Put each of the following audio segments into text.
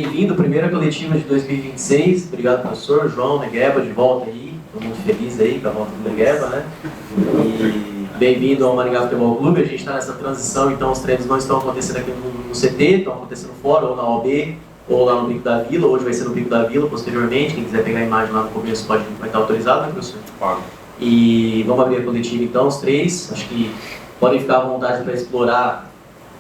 bem-vindo, primeira coletiva de 2026. Obrigado, professor João Negueba, de volta aí. Estou muito feliz aí com a volta do Negueba, né? E bem-vindo ao Maringá Futebol Clube. A gente está nessa transição, então os treinos não estão acontecendo aqui no CT, estão acontecendo fora, ou na OB, ou lá no Bico da Vila. Hoje vai ser no Bico da Vila, posteriormente. Quem quiser pegar a imagem lá no começo vai estar autorizado, né, professor? Pode. E vamos abrir a coletiva, então, os três. Acho que podem ficar à vontade para explorar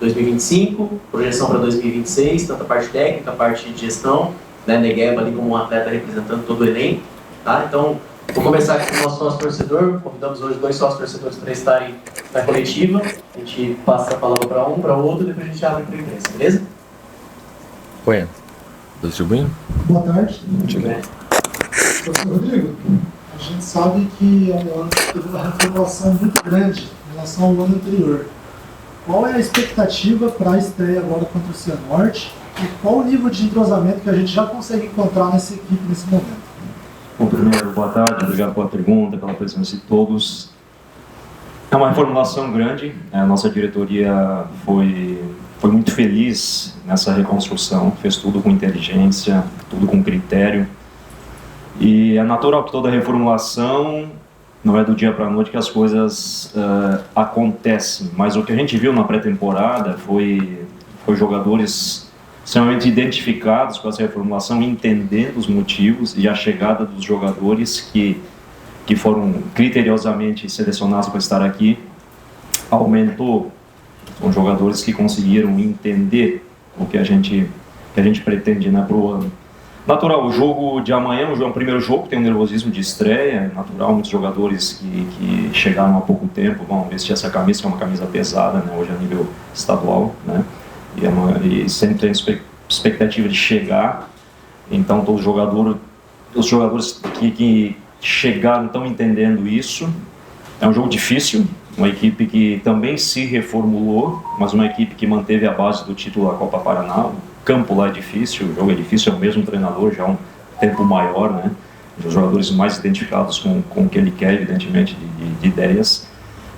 2025, projeção para 2026, tanto a parte técnica, a parte de gestão, né, Negueba ali como um atleta representando todo o elenco, tá? Então, vou começar aqui com o nosso sócio torcedor. Convidamos hoje 2 sócios torcedores para estarem na coletiva. A gente passa a palavra para um, para o outro, e depois a gente abre para a imprensa, beleza? Oi, do Silvinho? Boa tarde. Muito bem. Professor Rodrigo, a gente sabe que é um ano que teve uma reformulação muito grande em relação ao ano anterior. Qual é a expectativa para a estreia agora contra o Cianorte e qual o nível de entrosamento que a gente já consegue encontrar nessa equipe nesse momento? Bom, primeiro, boa tarde, obrigado pela pergunta, pela presença de todos. É uma reformulação grande, a nossa diretoria foi muito feliz nessa reconstrução, fez tudo com inteligência, tudo com critério. E é natural que toda reformulação não é do dia para a noite que as coisas acontecem, mas o que a gente viu na pré-temporada foi jogadores extremamente identificados com essa reformulação, entendendo os motivos e a chegada dos jogadores que foram criteriosamente selecionados para estar aqui aumentou. São jogadores que conseguiram entender o que a gente pretende, né, para o ano. Natural, o jogo de amanhã é um primeiro jogo, tem um nervosismo de estreia, é natural, muitos jogadores que chegaram há pouco tempo vão vestir essa camisa, que é uma camisa pesada, né, hoje a nível estadual, né, e sempre tem expectativa de chegar, então os jogadores que chegaram estão entendendo isso. É um jogo difícil, uma equipe que também se reformulou, mas uma equipe que manteve a base do título da Copa Paraná. O campo lá é difícil, o jogo é difícil, é o mesmo treinador, já há um tempo maior, né? Os jogadores mais identificados com o que ele quer, evidentemente, de ideias.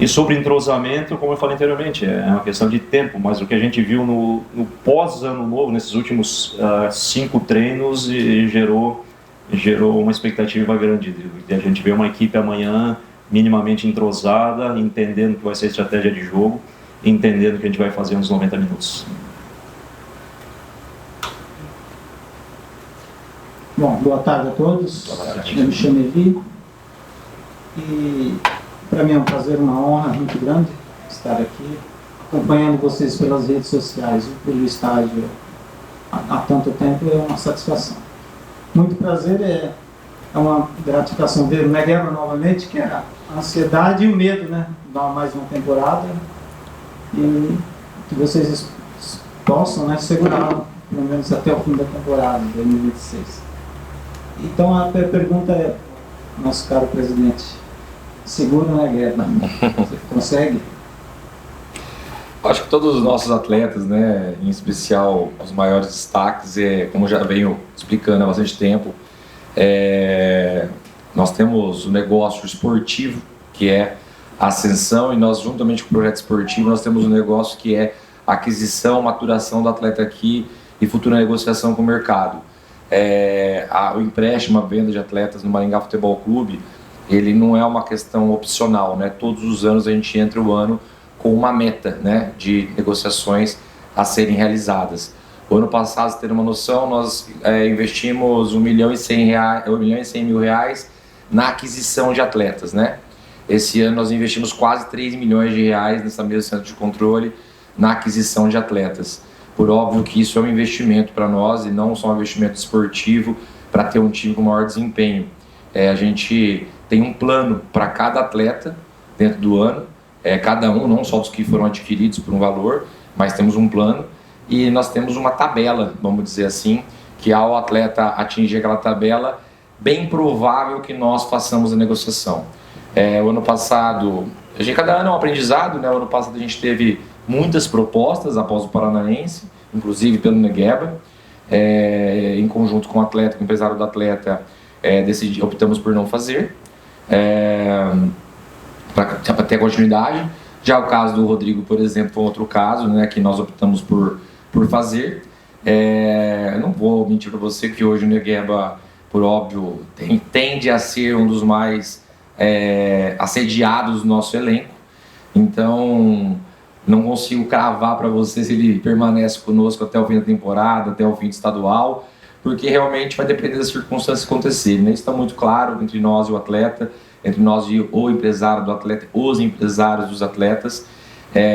E sobre entrosamento, como eu falei anteriormente, é uma questão de tempo, mas o que a gente viu no pós-ano novo, nesses últimos 5 treinos, gerou uma expectativa grande de a gente ver uma equipe amanhã minimamente entrosada, entendendo que vai ser a estratégia de jogo, entendendo o que a gente vai fazer nos 90 minutos. Bom, boa tarde a todos. Eu me chamo Evi e para mim é um prazer, uma honra muito grande estar aqui acompanhando vocês pelas redes sociais e pelo estádio há tanto tempo. É uma satisfação. Muito prazer, é uma gratificação ver o Negueba novamente, que é a ansiedade e o medo, né? Dar mais uma temporada e que vocês possam, né, segurar pelo menos até o fim da temporada de 2026. Então a pergunta é, nosso caro presidente, segura, né, Negueba? Você consegue? Acho que todos os nossos atletas, né, em especial os maiores destaques, como já venho explicando há bastante tempo, nós temos o negócio esportivo, que é a ascensão, e nós, juntamente com o projeto esportivo, nós temos um negócio que é a aquisição, maturação do atleta aqui e futura negociação com o mercado. O empréstimo, a venda de atletas no Maringá Futebol Clube, ele não é uma questão opcional, né? Todos os anos a gente entra o ano com uma meta, né, de negociações a serem realizadas. O ano passado, para ter uma noção, nós investimos R$ 1.100.000 na aquisição de atletas, né? Esse ano nós investimos quase R$ 3 milhões nessa mesa centro de controle na aquisição de atletas. Por óbvio que isso é um investimento para nós e não só um investimento esportivo para ter um time com maior desempenho. A gente tem um plano para cada atleta dentro do ano, cada um, não só dos que foram adquiridos por um valor, mas temos um plano e nós temos uma tabela, vamos dizer assim, que ao atleta atingir aquela tabela, bem provável que nós façamos a negociação. O ano passado, cada ano é um aprendizado, né? O ano passado a gente teve muitas propostas após o Paranaense, inclusive pelo Negueba, em conjunto com o atleta, com o empresário do atleta, optamos por não fazer, para ter continuidade. Já o caso do Rodrigo, por exemplo, foi outro caso, né, que nós optamos por fazer. Eu não vou mentir para você que hoje o Negueba, por óbvio, tende a ser um dos mais assediados do nosso elenco. Então, não consigo cravar para você se ele permanece conosco até o fim da temporada, até o fim do estadual, porque realmente vai depender das circunstâncias acontecerem, né? Isso está muito claro entre nós e o atleta, entre nós e o empresário do atleta, os empresários dos atletas.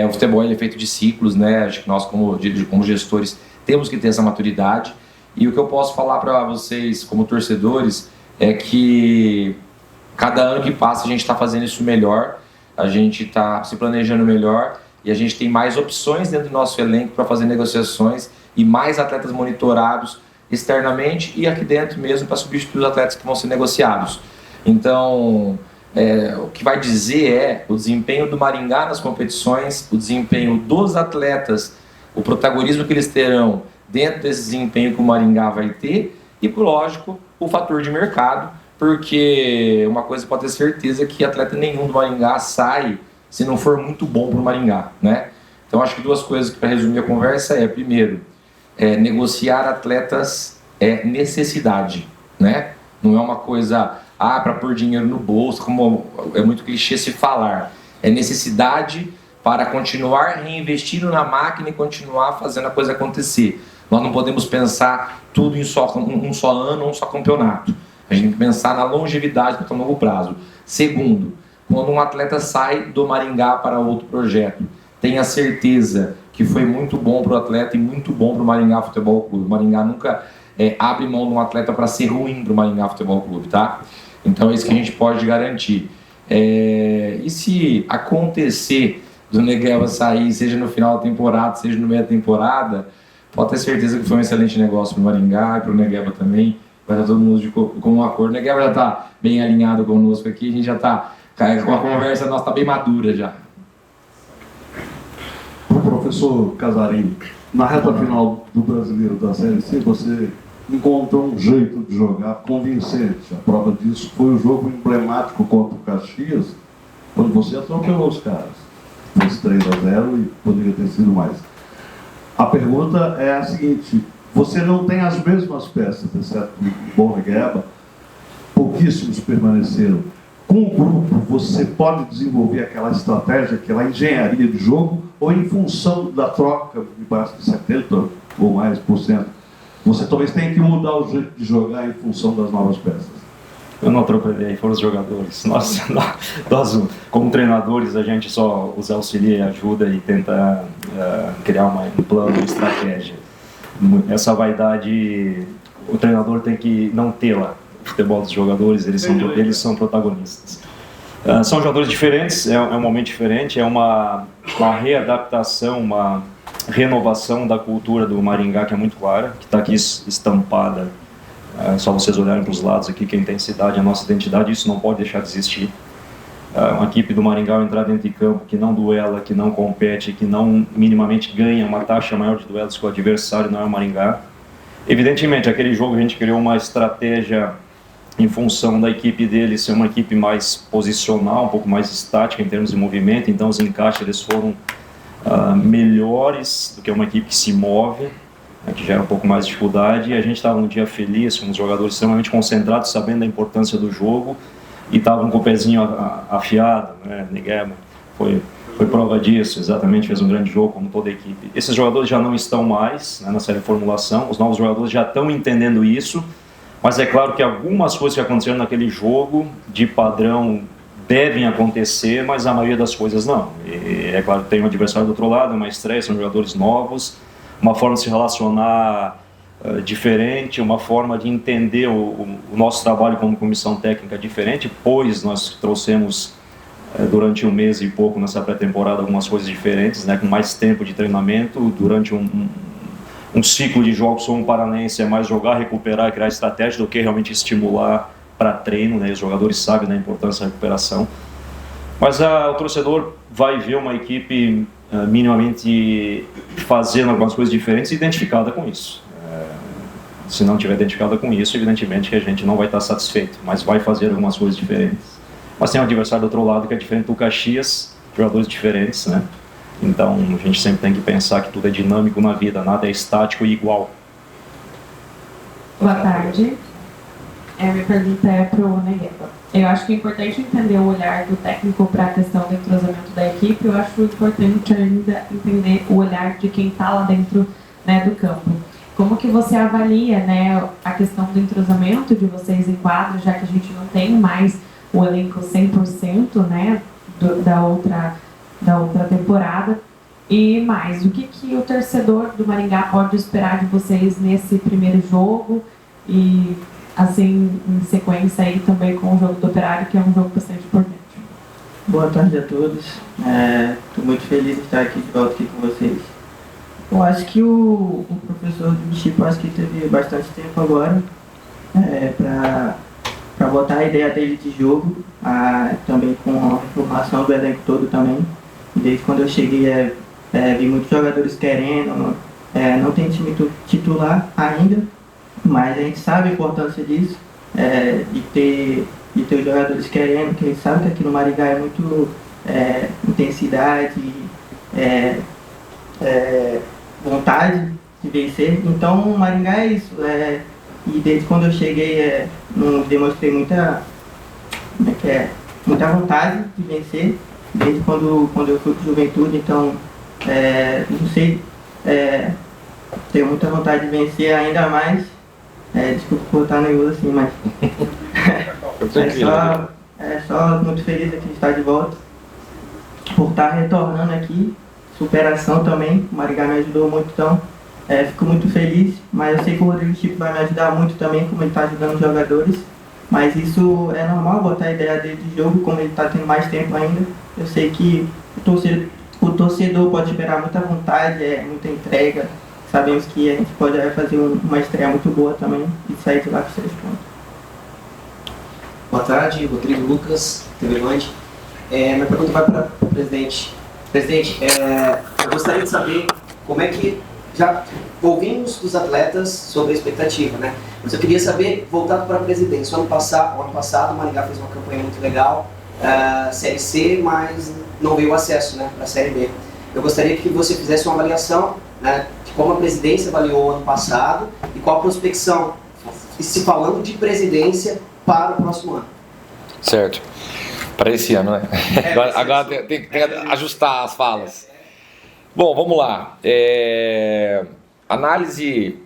O futebol ele é feito de ciclos, né? Acho que nós, como gestores, temos que ter essa maturidade. E o que eu posso falar para vocês, como torcedores, é que cada ano que passa a gente está fazendo isso melhor, a gente está se planejando melhor e a gente tem mais opções dentro do nosso elenco para fazer negociações e mais atletas monitorados externamente e aqui dentro mesmo para substituir os atletas que vão ser negociados. Então, o que vai dizer é o desempenho do Maringá nas competições, o desempenho dos atletas, o protagonismo que eles terão dentro desse desempenho que o Maringá vai ter e, lógico, o fator de mercado, porque uma coisa pode ter certeza que atleta nenhum do Maringá sai se não for muito bom para o Maringá, né? Então, acho que duas coisas para resumir a conversa primeiro, negociar atletas é necessidade, né? Não é uma coisa para pôr dinheiro no bolso, como é muito clichê se falar. É necessidade para continuar reinvestindo na máquina e continuar fazendo a coisa acontecer. Nós não podemos pensar tudo em um só ano, um só campeonato. A gente tem que pensar na longevidade para o longo prazo. Segundo, quando um atleta sai do Maringá para outro projeto, tenha certeza que foi muito bom para o atleta e muito bom para o Maringá Futebol Clube. O Maringá nunca abre mão de um atleta para ser ruim para o Maringá Futebol Clube, tá? Então é isso que a gente pode garantir. E se acontecer do Negueba sair, seja no final da temporada, seja no meio da temporada, pode ter certeza que foi um excelente negócio para o Maringá e para o Negueba também. Vai estar todo mundo com um acordo. O Negueba já está bem alinhado conosco aqui, a gente já está com a conversa nossa está bem madura já. Professor Casarini, na reta final do Brasileiro da Série C, você encontrou um jeito de jogar convincente. A prova disso foi o jogo emblemático contra o Caxias, quando você atropelou os caras. Fez 3-0 e poderia ter sido mais. A pergunta é a seguinte: você não tem as mesmas peças, exceto o Bom Negueba, pouquíssimos permaneceram. Com o grupo, você pode desenvolver aquela estratégia, aquela engenharia de jogo, ou em função da troca, me parece que 70% ou mais por cento, você talvez tenha que mudar o jeito de jogar em função das novas peças? Eu não atropelei, foram os jogadores. Nós, como treinadores, a gente só os auxilia e ajuda e tenta criar um plano, uma estratégia. Essa vaidade, o treinador tem que não tê-la. O futebol dos jogadores, eles são protagonistas. São jogadores diferentes, é um momento diferente, é uma readaptação, uma renovação da cultura do Maringá, que é muito clara, que está aqui estampada. Só vocês olharem para os lados aqui, que a intensidade, a nossa identidade, isso não pode deixar de existir. Uma equipe do Maringá entrar dentro de campo, que não duela, que não compete, que não minimamente ganha uma taxa maior de duelos que o adversário, não é o Maringá. Evidentemente, aquele jogo a gente criou uma estratégia em função da equipe dele ser uma equipe mais posicional, um pouco mais estática em termos de movimento, então os encaixes eles foram melhores do que uma equipe que se move, que gera um pouco mais de dificuldade, e a gente estava num dia feliz, com os jogadores extremamente concentrados, sabendo da importância do jogo, e estavam com o pezinho afiado, né? Negueba foi prova disso, exatamente, fez um grande jogo como toda a equipe. Esses jogadores já não estão mais, né, nessa reformulação, os novos jogadores já estão entendendo isso, mas é claro que algumas coisas que aconteceram naquele jogo, de padrão, devem acontecer, mas a maioria das coisas não. E é claro que tem um adversário do outro lado, uma estreia, são jogadores novos, uma forma de se relacionar diferente, uma forma de entender o nosso trabalho como comissão técnica diferente, pois nós trouxemos durante um mês e pouco nessa pré-temporada algumas coisas diferentes, né, com mais tempo de treinamento, durante um ciclo de jogos com um paranense é mais jogar, recuperar e criar estratégia do que realmente estimular para treino, né, os jogadores sabem da importância da recuperação. Mas o torcedor vai ver uma equipe minimamente fazendo algumas coisas diferentes e identificada com isso. Se não estiver identificada com isso, evidentemente que a gente não vai estar satisfeito, mas vai fazer algumas coisas diferentes. Mas tem um adversário do outro lado que é diferente do Caxias, jogadores diferentes, né? Então a gente sempre tem que pensar que tudo é dinâmico na vida, nada é estático e igual. Boa tarde. Minha pergunta é para o Negueba. Eu acho que é importante entender o olhar do técnico para a questão do entrosamento da equipe. Eu acho importante ainda entender o olhar de quem está lá dentro, né, do campo. Como que você avalia, né, a questão do entrosamento de vocês em quadro, já que a gente não tem mais o elenco 100%, né, da outra temporada? E mais, o que o torcedor do Maringá pode esperar de vocês nesse primeiro jogo e, assim, em sequência aí também com o jogo do Operário, que é um jogo bastante importante? Boa tarde a todos. Estou muito feliz de estar aqui de volta aqui com vocês. Eu acho que o professor do Bichipo, acho que teve bastante tempo agora para botar a ideia dele de jogo, também com a formação do elenco todo também. Desde quando eu cheguei, vi muitos jogadores querendo, não tem time titular ainda, mas a gente sabe a importância disso, de ter os jogadores querendo, porque a gente sabe que aqui no Maringá é muito intensidade, vontade de vencer. Então o Maringá é isso, e desde quando eu cheguei demonstrei muita vontade de vencer, desde quando eu fui para o Juventude. Então não sei, tenho muita vontade de vencer ainda mais. Desculpa por estar nervoso assim, mas só muito feliz aqui de estar de volta, por estar retornando aqui, superação também. O Maringá me ajudou muito, então fico muito feliz, mas eu sei que o Rodrigo Chico vai me ajudar muito também, como ele está ajudando os jogadores, mas isso é normal, botar a ideia dele de jogo, como ele está tendo mais tempo ainda. Eu sei que o torcedor pode esperar muita vontade, muita entrega. Sabemos que a gente pode fazer uma estreia muito boa também e sair de lá com 3 pontos. Boa tarde, Rodrigo Lucas, TV Band. Minha pergunta vai para o presidente. Presidente, eu gostaria de saber como é que já ouvimos dos atletas sobre a expectativa, né? Mas eu queria saber, voltado para a presidência. O ano passado o Maringá fez uma campanha muito legal, Série C, mas não veio o acesso, né, para a Série B. Eu gostaria que você fizesse uma avaliação, né, de como a presidência avaliou o ano passado e qual a prospecção, se falando de presidência, para o próximo ano. Certo. Para esse ano, né? Agora tem que ajustar as falas. Bom, vamos lá. Análise,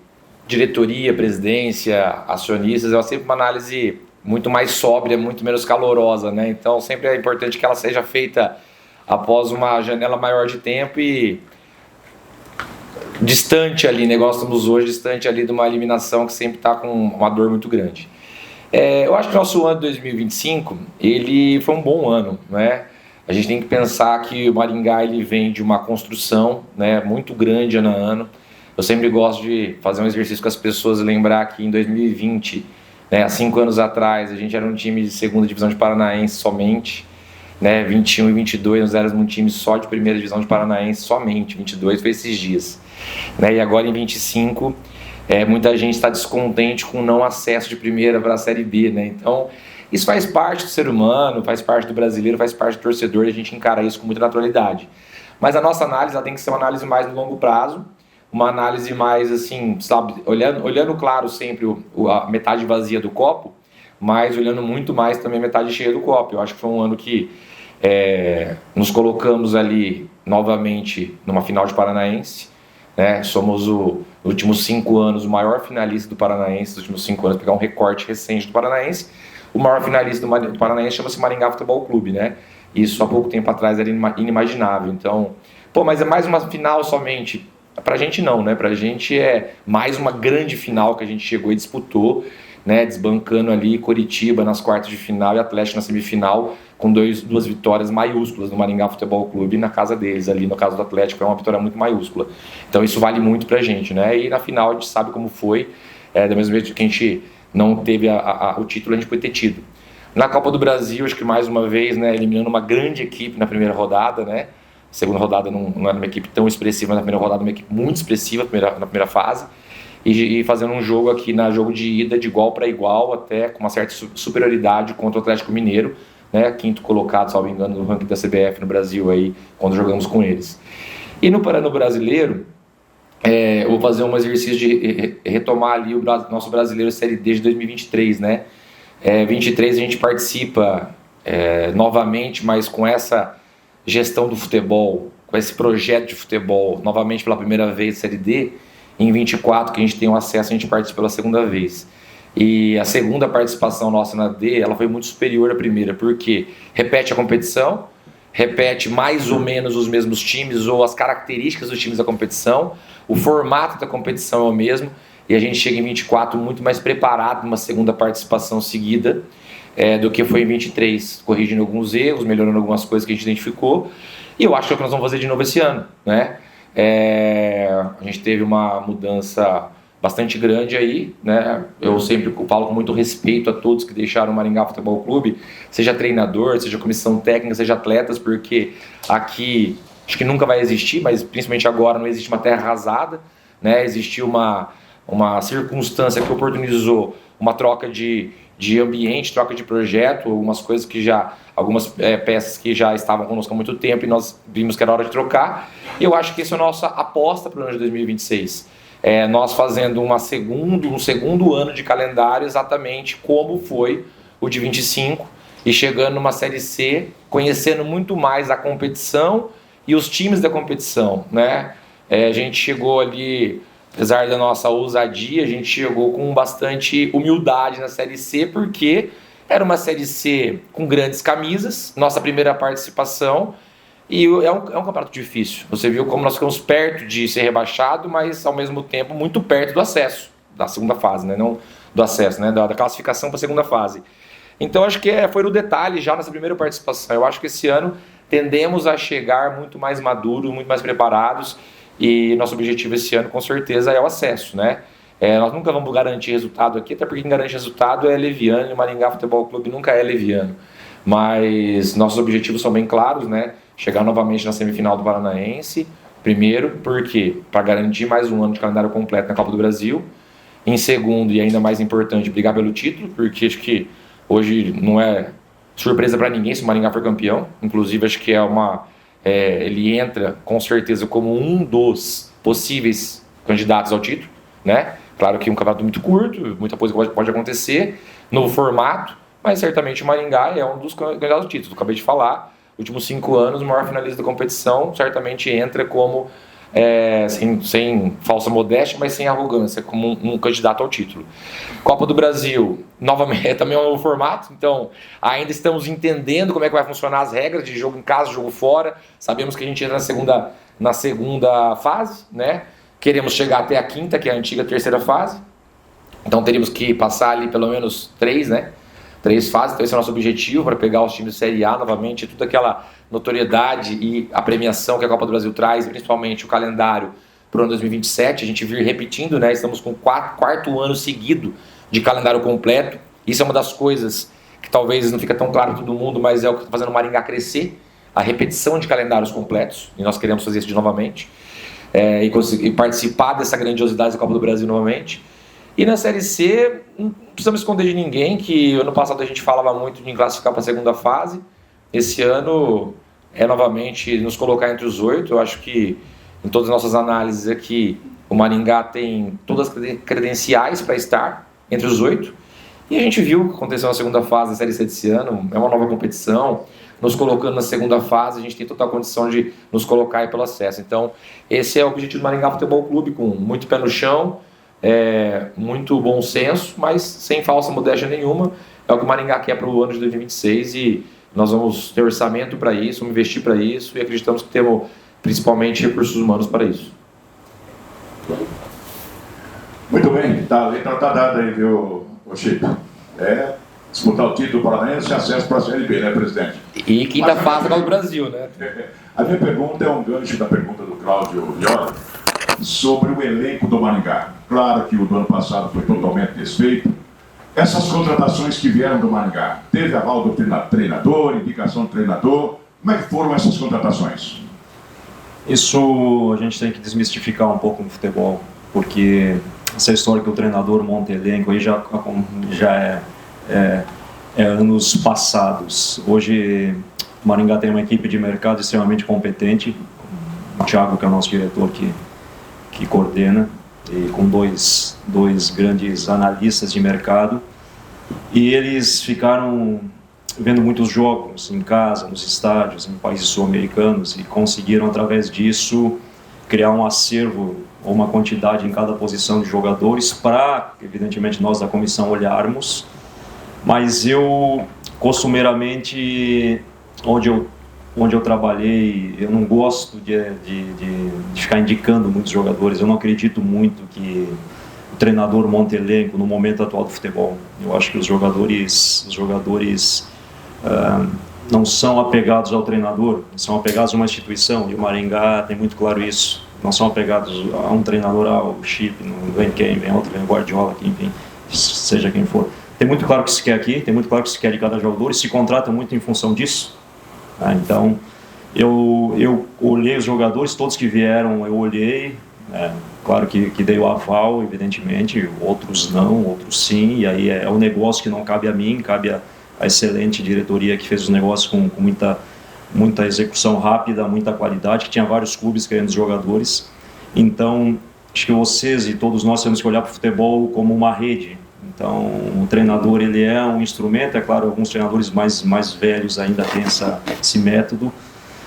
diretoria, presidência, acionistas, é sempre uma análise muito mais sóbria, muito menos calorosa, né? Então sempre é importante que ela seja feita após uma janela maior de tempo e distante ali, né? Nós estamos hoje distante ali de uma eliminação que sempre está com uma dor muito grande. Eu acho que o nosso ano de 2025, ele foi um bom ano, né? A gente tem que pensar que o Maringá, ele vem de uma construção, né, muito grande ano a ano. Eu sempre gosto de fazer um exercício com as pessoas e lembrar que em 2020, né, há 5 anos atrás, a gente era um time de segunda divisão de Paranaense somente, né, 21 e 22 nós éramos um time só de primeira divisão de Paranaense somente, 22 foi esses dias, né, e agora em 25 muita gente está descontente com o não acesso de primeira para a Série B, né, então isso faz parte do ser humano, faz parte do brasileiro, faz parte do torcedor, e a gente encara isso com muita naturalidade. Mas a nossa análise, ela tem que ser uma análise mais no longo prazo, uma análise mais assim, sabe, olhando claro sempre a metade vazia do copo, mas olhando muito mais também a metade cheia do copo. Eu acho que foi um ano que nos colocamos ali novamente numa final de Paranaense, né? Somos nos últimos 5 anos o maior finalista do Paranaense, nos últimos 5 anos, pegar um recorte recente do Paranaense. O maior finalista do Paranaense chama-se Maringá Futebol Clube, né? Isso há pouco tempo atrás era inimaginável. Então, mas é mais uma final somente. Pra gente não, né? Pra gente é mais uma grande final que a gente chegou e disputou, né? Desbancando ali Coritiba nas quartas de final e Atlético na semifinal, com 2 vitórias maiúsculas do Maringá Futebol Clube na casa deles. Ali no caso do Atlético é uma vitória muito maiúscula. Então isso vale muito pra gente, né? E na final a gente sabe como foi, da mesma vez que a gente não teve o título, a gente pode ter tido. Na Copa do Brasil, acho que mais uma vez, né, eliminando uma grande equipe na primeira rodada, né? A segunda rodada não era uma equipe tão expressiva, mas na primeira rodada uma equipe muito expressiva na primeira fase. E fazendo um jogo aqui, jogo de ida de igual para igual, até com uma certa superioridade contra o Atlético Mineiro, né? 5º colocado, salvo engano, no ranking da CBF no Brasil, aí, quando jogamos com eles. E no Brasileiro, eu vou fazer um exercício de retomar ali o nosso Brasileiro Série D de 2023, né? 23 a gente participa novamente, mas com essa gestão do futebol, com esse projeto de futebol, novamente pela primeira vez Série D. Em 24 que a gente tem o acesso, a gente participa pela segunda vez. E a segunda participação nossa na D, ela foi muito superior à primeira, porque repete a competição, repete mais ou menos os mesmos times ou as características dos times da competição, o formato da competição é o mesmo, e a gente chega em 24 muito mais preparado numa segunda participação seguida do que foi em 23, corrigindo alguns erros, melhorando algumas coisas que a gente identificou, e eu acho que é o que nós vamos fazer de novo esse ano, né? A gente teve uma mudança bastante grande aí, né? Eu sempre falo com muito respeito a todos que deixaram o Maringá Futebol Clube, seja treinador, seja comissão técnica, seja atletas, porque aqui acho que nunca vai existir, mas principalmente agora não existe uma terra arrasada, né? Existiu uma circunstância que oportunizou uma troca de ambiente, troca de projeto, algumas coisas que algumas peças que já estavam conosco há muito tempo e nós vimos que era hora de trocar. E eu acho que essa é a nossa aposta para o ano de 2026. Nós fazendo um segundo ano de calendário exatamente como foi o de 25 e chegando numa Série C, conhecendo muito mais a competição e os times da competição, né? A gente chegou ali, apesar da nossa ousadia, a gente chegou com bastante humildade na Série C, porque era uma Série C com grandes camisas, nossa primeira participação, e é um campeonato difícil. Você viu como nós ficamos perto de ser rebaixado, mas ao mesmo tempo muito perto do acesso, da segunda fase, né? Não do acesso, né? Da classificação para a segunda fase. Então acho que foi no detalhe já nessa primeira participação. Eu acho que esse ano tendemos a chegar muito mais maduros, muito mais preparados, e nosso objetivo esse ano com certeza é o acesso, né? Nós nunca vamos garantir resultado aqui, até porque quem garante resultado é leviano, e o Maringá Futebol Clube nunca é leviano. Mas nossos objetivos são bem claros, né? Chegar novamente na semifinal do Paranaense, primeiro, porque para garantir mais um ano de calendário completo na Copa do Brasil. Em segundo, e ainda mais importante, brigar pelo título, porque acho que hoje não é surpresa para ninguém se o Maringá for campeão. Inclusive, acho que ele entra com certeza como um dos possíveis candidatos ao título, né? Claro que um campeonato muito curto, muita coisa pode acontecer, novo formato, mas certamente o Maringá é um dos candidatos ao título. Acabei de falar, últimos 5 anos, o maior finalista da competição, certamente entra como, sem falsa modéstia, mas sem arrogância, como um candidato ao título. Copa do Brasil, novamente, também é um novo formato, então ainda estamos entendendo como é que vai funcionar as regras de jogo em casa, jogo fora. Sabemos que a gente entra na segunda fase, né? Queremos chegar até a quinta, que é a antiga terceira fase, então teríamos que passar ali pelo menos 3, né? 3 fases, então esse é o nosso objetivo, para pegar os times de Série A novamente, toda aquela notoriedade e a premiação que a Copa do Brasil traz, principalmente o calendário para o ano 2027, a gente vir repetindo, né? Estamos com o quarto ano seguido de calendário completo. Isso é uma das coisas que talvez não fica tão claro para todo mundo, mas é o que está fazendo o Maringá crescer, a repetição de calendários completos, e nós queremos fazer isso de novamente, e participar dessa grandiosidade da Copa do Brasil novamente. E na Série C, não precisamos esconder de ninguém que ano passado a gente falava muito de classificar para a segunda fase. Esse ano novamente nos colocar entre os 8. Eu acho que em todas as nossas análises aqui, o Maringá tem todas as credenciais para estar entre os 8. E a gente viu o que aconteceu na segunda fase da Série C desse ano, é uma nova competição. Nos colocando na segunda fase, a gente tem total condição de nos colocar aí pelo acesso. Então, esse é o objetivo do Maringá Futebol Clube, com muito pé no chão, muito bom senso, mas sem falsa modéstia nenhuma. É o que o Maringá quer para o ano de 2026 e nós vamos ter orçamento para isso, vamos investir para isso e acreditamos que temos principalmente recursos humanos para isso. Muito bem, a letra está dada aí, viu, Chico? Disputar o título paranaense e acesso para a Série B, né, presidente? E quinta fase do Brasil, né? A minha pergunta é um gancho da pergunta do Cláudio Viola sobre o elenco do Maringá. Claro que o do ano passado foi totalmente desfeito. Essas contratações que vieram do Maringá, teve aval do treinador, indicação do treinador, como é que foram essas contratações? Isso a gente tem que desmistificar um pouco no futebol, porque essa história que o treinador monta elenco aí já anos passados. Hoje, o Maringá tem uma equipe de mercado extremamente competente. O Thiago, que é o nosso diretor, que coordena, e com dois grandes analistas de mercado. E eles ficaram vendo muitos jogos em casa, nos estádios, em países sul-americanos, e conseguiram, através disso, criar um acervo ou uma quantidade em cada posição de jogadores para, evidentemente, nós da comissão olharmos. Mas eu, costumeiramente, onde eu trabalhei, eu não gosto de ficar indicando muitos jogadores. Eu não acredito muito que o treinador monta elenco no momento atual do futebol. Eu acho que os jogadores não são apegados ao treinador, são apegados a uma instituição, e o Maringá tem muito claro isso. Não são apegados a um treinador, ao chip, não vem quem, vem outro, vem Guardiola, enfim, seja quem for. Tem muito claro o que se quer aqui, tem muito claro o que se quer de cada jogador, e se contrata muito em função disso. Então, eu olhei os jogadores, todos que vieram eu olhei, claro que dei o aval, evidentemente, outros não, outros sim, e aí é um negócio que não cabe a mim, cabe a excelente diretoria que fez os negócios com muita execução rápida, muita qualidade, que tinha vários clubes querendo jogadores. Então, acho que vocês e todos nós temos que olhar para o futebol como uma rede. Então, o treinador, ele é um instrumento, é claro, alguns treinadores mais velhos ainda têm esse método,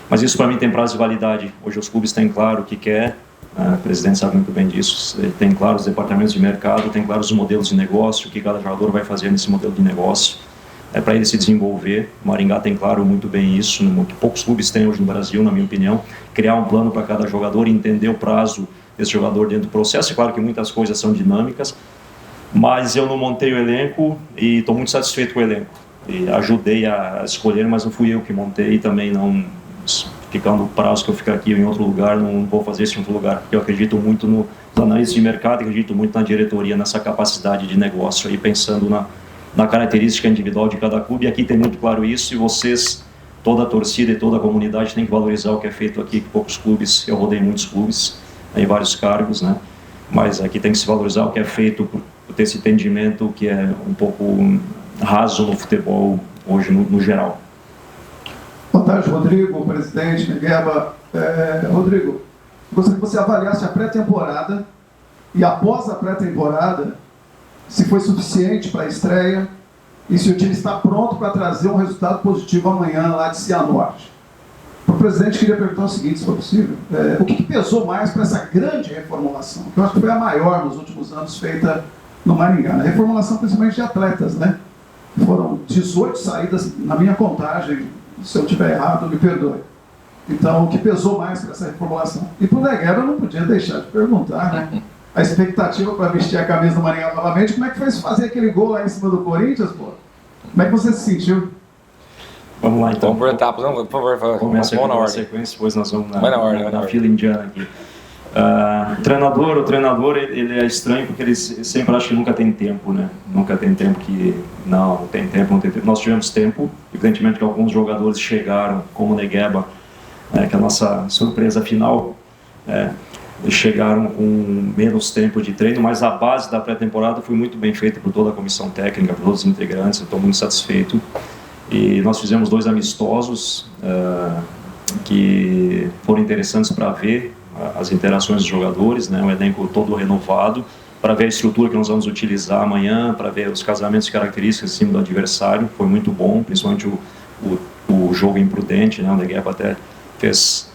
mas isso para mim tem prazo de validade. Hoje os clubes têm claro o que quer, o presidente sabe muito bem disso, tem claro os departamentos de mercado, tem claro os modelos de negócio, o que cada jogador vai fazer nesse modelo de negócio. Para ele se desenvolver. O Maringá tem claro muito bem isso, muito poucos clubes têm hoje no Brasil, na minha opinião, criar um plano para cada jogador e entender o prazo desse jogador dentro do processo. É claro que muitas coisas são dinâmicas, mas eu não montei o elenco e estou muito satisfeito com o elenco. E ajudei a escolher, mas não fui eu que montei, e também não, ficando o prazo que eu ficar aqui ou em outro lugar, não vou fazer isso em outro lugar, porque eu acredito muito nos análises de mercado, acredito muito na diretoria, nessa capacidade de negócio, aí pensando na característica individual de cada clube, e aqui tem muito claro isso, e vocês, toda a torcida e toda a comunidade tem que valorizar o que é feito aqui, que poucos clubes, eu rodei muitos clubes, em vários cargos, né? Mas aqui tem que se valorizar o que é feito por ter esse entendimento que é um pouco raso no futebol hoje, no geral. Boa tarde, Rodrigo, presidente, Negueba. Rodrigo, gostaria que você avaliasse a pré-temporada e após a pré-temporada, se foi suficiente para a estreia e se o time está pronto para trazer um resultado positivo amanhã lá de Cianorte. Para o presidente, queria perguntar o seguinte, se for possível, o que pesou mais para essa grande reformulação? Que eu acho que foi a maior nos últimos anos feita no Maringá. A reformulação principalmente de atletas, né? Foram 18 saídas, na minha contagem, se eu estiver errado, me perdoe. Então, o que pesou mais para essa reformulação? E para o Negueba, eu não podia deixar de perguntar, né? A expectativa para vestir a camisa do Maringá novamente, como é que foi fazer aquele gol lá em cima do Corinthians, pô? Como é que você se sentiu? Vamos lá, então. Vamos por etapas, não, por favor, começa aqui na na ordem. sequência, depois nós vamos na fila indiana aqui. O treinador ele é estranho porque ele sempre acha que nunca tem tempo, né? Nunca tem tempo que... Não tem tempo. Nós tivemos tempo, evidentemente que alguns jogadores chegaram, como o Negueba, que é a nossa surpresa final, chegaram com menos tempo de treino, mas a base da pré-temporada foi muito bem feita por toda a comissão técnica, por todos os integrantes, eu estou muito satisfeito. E nós fizemos 2 amistosos que foram interessantes para ver as interações dos jogadores, né, um elenco todo renovado, para ver a estrutura que nós vamos utilizar amanhã, para ver os casamentos e características em cima do adversário, foi muito bom, principalmente o jogo imprudente, né, o Negueba até fez...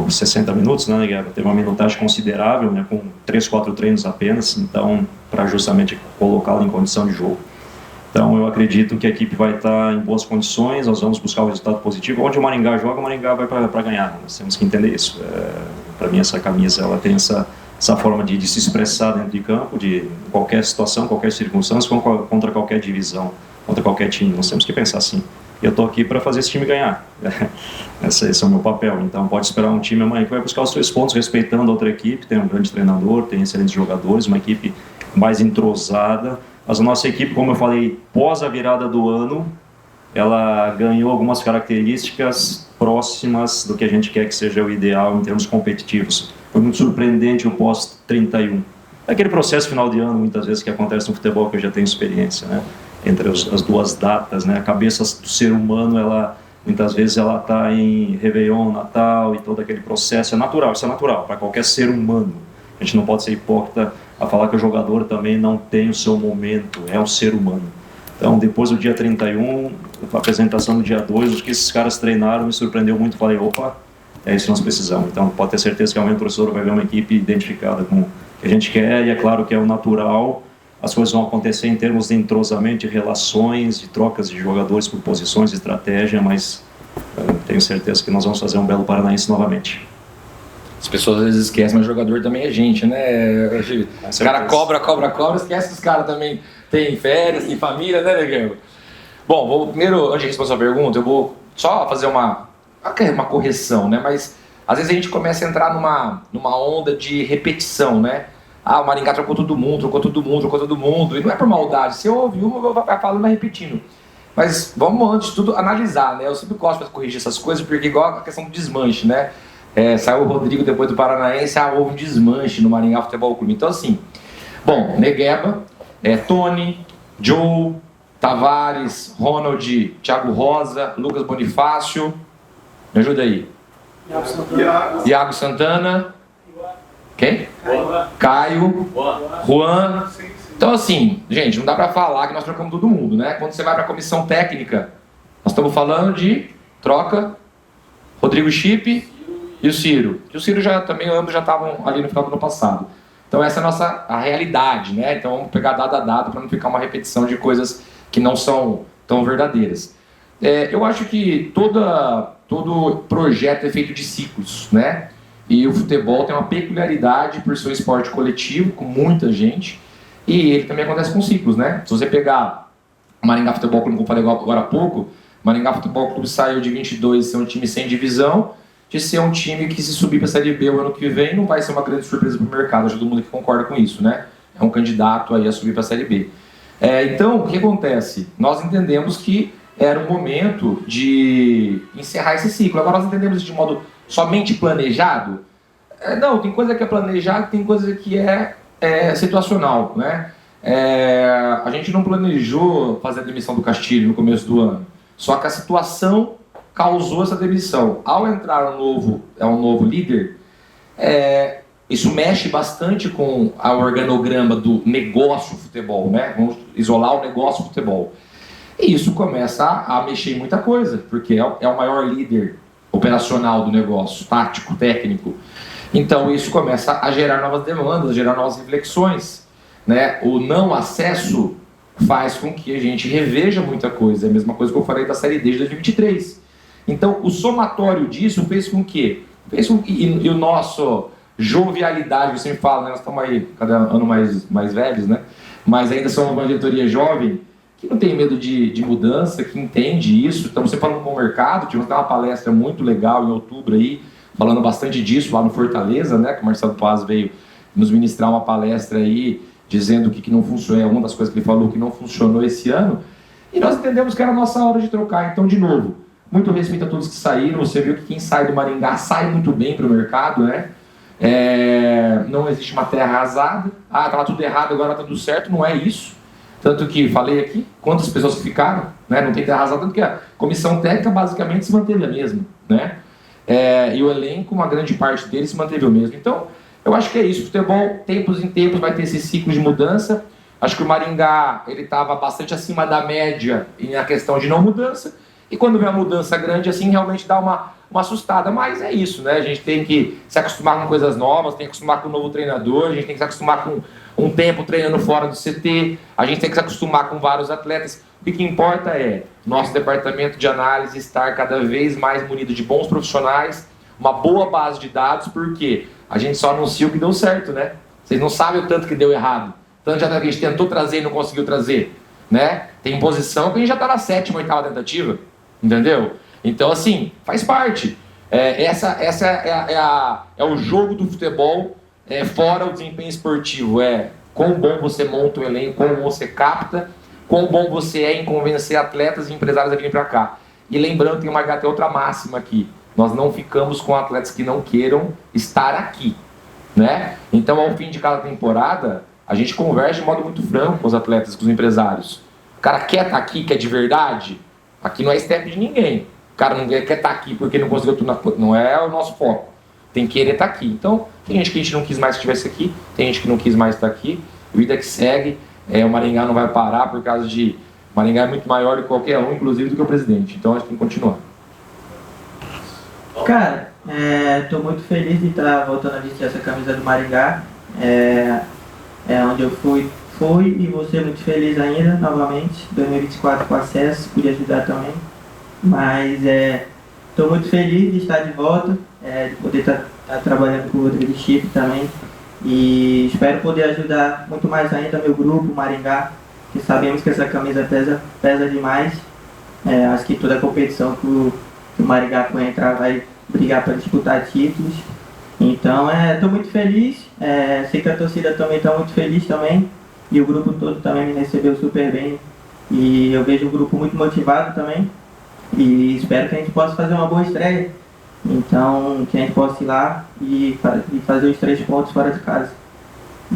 60 minutos, né, Negueba? Teve uma minutagem considerável, né, com 3, 4 treinos apenas, então, para justamente colocá-lo em condição de jogo. Então, eu acredito que a equipe vai estar em boas condições, nós vamos buscar o resultado positivo. Onde o Maringá joga, o Maringá vai para ganhar, nós temos que entender isso. Para mim, essa camisa, ela tem essa forma de se expressar dentro de campo, de qualquer situação, qualquer circunstância, contra qualquer divisão, contra qualquer time. Nós temos que pensar assim. Eu estou aqui para fazer esse time ganhar. Esse é o meu papel. Então, pode esperar um time amanhã que vai buscar os 3 pontos, respeitando a outra equipe. Tem um grande treinador, tem excelentes jogadores, uma equipe mais entrosada. Mas a nossa equipe, como eu falei, pós a virada do ano, ela ganhou algumas características próximas do que a gente quer que seja o ideal em termos competitivos. Foi muito surpreendente o pós-31. É aquele processo final de ano, muitas vezes, que acontece no futebol, que eu já tenho experiência, né? entre as duas datas, né? A cabeça do ser humano, ela muitas vezes ela está em Réveillon, Natal e todo aquele processo. É natural, isso é natural para qualquer ser humano. A gente não pode ser hipócrita a falar que o jogador também não tem o seu momento, é o ser humano. Então, depois do dia 31, a apresentação do dia 2, os que esses caras treinaram me surpreendeu muito. Falei, opa, é isso que nós precisamos. Então, pode ter certeza que amanhã o professor vai ver uma equipe identificada com o que a gente quer, e é claro que é o natural. As coisas vão acontecer em termos de entrosamento, de relações, de trocas de jogadores por posições, de estratégia, mas tenho certeza que nós vamos fazer um belo Paranaense novamente. As pessoas às vezes esquecem, mas o jogador também é gente, né? O cara cobra, esquece que os caras também têm férias, têm família, né, Negão? Bom, vou primeiro, antes de responder a sua pergunta, eu vou só fazer uma correção, né? Mas às vezes a gente começa a entrar numa onda de repetição, né? Ah, o Maringá trocou todo mundo, e não é por maldade, você ouve uma, vai falando, vai repetindo. Mas vamos, antes de tudo, analisar, né? Eu sempre gosto de corrigir essas coisas, porque igual a questão do desmanche, né? Saiu o Rodrigo depois do Paranaense, houve um desmanche no Maringá Futebol Clube. Então, assim, bom, Negueba, Tony, Joe, Tavares, Ronald, Thiago Rosa, Lucas Bonifácio, me ajuda aí. Iago Santana. Quem? Caio, Juan. Então, assim, gente, não dá pra falar que nós trocamos todo mundo, né? Quando você vai pra comissão técnica, nós estamos falando de troca Rodrigo Chip e o Ciro. E o Ciro ambos já estavam ali no final do ano passado. Então essa é a realidade, né? Então vamos pegar dado a dado para não ficar uma repetição de coisas que não são tão verdadeiras. Eu acho que todo projeto é feito de ciclos, né? E o futebol tem uma peculiaridade por ser um esporte coletivo, com muita gente, e ele também acontece com ciclos, né? Se você pegar o Maringá Futebol Clube, como eu falei agora há pouco, o Maringá Futebol Clube saiu de 22 ser um time sem divisão, de ser um time que, se subir para a Série B o ano que vem, não vai ser uma grande surpresa para o mercado. Acho que todo mundo que concorda com isso, né? É um candidato aí a subir para a Série B. Então, o que acontece? Nós entendemos que era o momento de encerrar esse ciclo. Agora, nós entendemos isso de modo somente planejado? Não, tem coisa que é planejado, tem coisa que é situacional, né? A gente não planejou fazer a demissão do Castilho no começo do ano, só que a situação causou essa demissão. Ao entrar um novo líder, isso mexe bastante com o organograma do negócio futebol, né? Vamos isolar o negócio futebol. E isso começa a mexer em muita coisa, porque é o maior líder operacional do negócio, tático, técnico. Então isso começa a gerar novas demandas, a gerar novas reflexões, né? O não acesso faz com que a gente reveja muita coisa. É a mesma coisa que eu falei da Série D de 2023. Então o somatório disso fez com que e o nosso jovialidade, que eu sempre falo, né? Nós estamos aí cada ano mais velhos, né? Mas ainda somos uma diretoria jovem, que não tem medo de mudança, que entende isso. Estamos sempre falando com o mercado. Tivemos uma palestra muito legal em outubro aí, falando bastante disso lá no Fortaleza, né? Que o Marcelo Paz veio nos ministrar uma palestra aí, dizendo que não funcionou, uma das coisas que ele falou que não funcionou esse ano. E nós entendemos que era a nossa hora de trocar. Então, de novo, muito respeito a todos que saíram. Você viu que quem sai do Maringá sai muito bem para o mercado, né? Não existe uma terra arrasada. Estava tudo errado, agora está tudo certo. Não é isso. Tanto que falei aqui, quantas pessoas que ficaram, né? Não tem terra arrasada, tanto que a comissão técnica basicamente se manteve a mesma, né? E o elenco, uma grande parte dele se manteve o mesmo. Então, eu acho que é isso. O futebol, tempos em tempos, vai ter esse ciclo de mudança. Acho que o Maringá, ele estava bastante acima da média na questão de não mudança. E quando vem a mudança grande, assim, realmente dá uma assustada. Mas é isso, né? A gente tem que se acostumar com coisas novas, tem que acostumar com um novo treinador, a gente tem que se acostumar com um tempo treinando fora do CT, a gente tem que se acostumar com vários atletas. O que importa é nosso departamento de análise estar cada vez mais munido de bons profissionais, uma boa base de dados, porque a gente só anuncia o que deu certo, né? Vocês não sabem o tanto que deu errado, tanto já que a gente tentou trazer e não conseguiu trazer, né? Tem posição que a gente já está na 7ª, 8ª tentativa, entendeu? Então, assim, faz parte. Essa é o jogo do futebol, fora o desempenho esportivo. Quão bom você monta o elenco, quão bom você capta, quão bom você é em convencer atletas e empresários a virem para cá. E lembrando, tem até outra máxima aqui: nós não ficamos com atletas que não queiram estar aqui, né? Então, ao fim de cada temporada, a gente conversa de modo muito franco com os atletas, com os empresários. cara quer estar aqui, quer de verdade, aqui não é step de ninguém. O cara não quer estar aqui porque não conseguiu tudo não é o nosso foco. Tem que querer estar aqui. Então, tem gente que a gente não quis mais que estivesse aqui, tem gente que não quis mais estar aqui, vida que segue, o Maringá não vai parar por causa de... O Maringá é muito maior do que qualquer um, inclusive do que o presidente, então acho que tem que continuar. Cara, tô muito feliz de estar voltando a vestir essa camisa do Maringá. É onde eu fui e vou ser muito feliz ainda, novamente. 2024 com acesso, pude ajudar também. Mas estou muito feliz de estar de volta, de poder estar trabalhando com o Rodrigo Chip também. E espero poder ajudar muito mais ainda meu grupo, o Maringá, que sabemos que essa camisa pesa demais. Acho que toda a competição que o Maringá for entrar vai brigar para disputar títulos. Então, estou muito feliz. Sei que a torcida também está muito feliz também. E o grupo todo também me recebeu super bem. E eu vejo o grupo muito motivado também. E espero que a gente possa fazer uma boa estreia. Então, que a gente possa ir lá e fazer os 3 pontos fora de casa.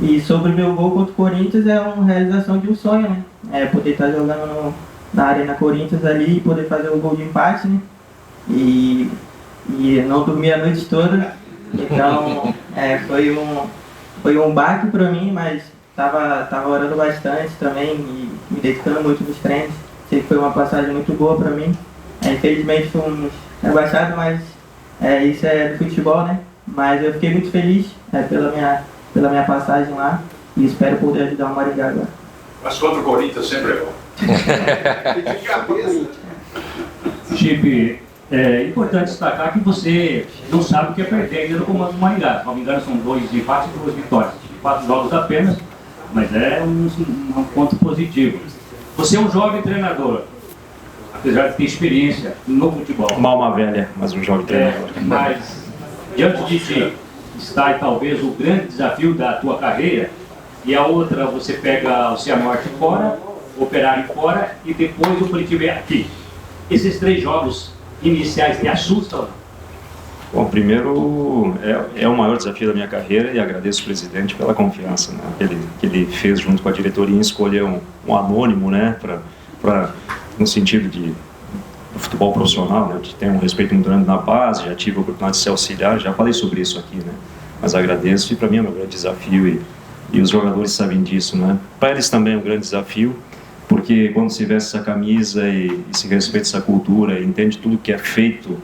E sobre o meu gol contra o Corinthians, é uma realização de um sonho, né? Poder estar jogando na Arena Corinthians ali e poder fazer o gol de empate, né? E não dormi a noite toda. Então, foi um baque para mim, mas tava orando bastante também e me dedicando muito nos treinos. Sei que foi uma passagem muito boa para mim. Infelizmente fomos rebaixados, mas isso é do futebol, né? Mas eu fiquei muito feliz pela minha passagem lá e espero poder ajudar o Maringá agora. Mas contra o Corinthians sempre é bom. Chip, é importante destacar que você não sabe o que é perder ainda no comando do Maringá. Se não me engano, são 2 empates e 2 vitórias. 4 jogos apenas, mas é um ponto positivo. Você é um jovem treinador, apesar de ter experiência no futebol. Uma alma velha, mas um jovem treinador. Mas, diante de ti, está talvez o grande desafio da tua carreira, e a outra você pega o Cianorte fora, o Operário fora e depois o Curitiba aqui. Esses 3 jogos iniciais te assustam? Bom, primeiro é o maior desafio da minha carreira e agradeço o presidente pela confiança, né, que ele fez junto com a diretoria em escolher um anônimo, né, no sentido de futebol profissional, né, de ter um respeito muito grande na base, já tive a oportunidade de ser auxiliar, já falei sobre isso aqui, né, mas agradeço e para mim é um grande desafio e os jogadores sabem disso, né. Para eles também é um grande desafio, porque quando se veste essa camisa e se respeita essa cultura, entende tudo que é feito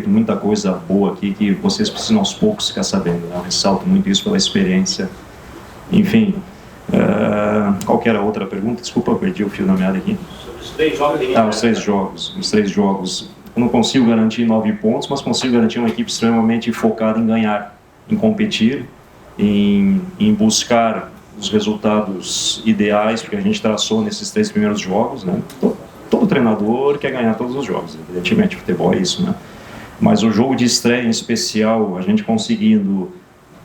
muita coisa boa aqui, que vocês precisam aos poucos ficar sabendo, né? Eu ressalto muito isso pela experiência. Enfim, qual que era a outra pergunta? Desculpa, eu perdi o fio da meada aqui. Os 3 jogos. Os 3 jogos. Eu não consigo garantir 9 pontos, mas consigo garantir uma equipe extremamente focada em ganhar, em competir, em buscar os resultados ideais que a gente traçou nesses 3 primeiros jogos, né? Todo treinador quer ganhar todos os jogos, evidentemente, o futebol é isso, né? Mas o jogo de estreia em especial, a gente conseguindo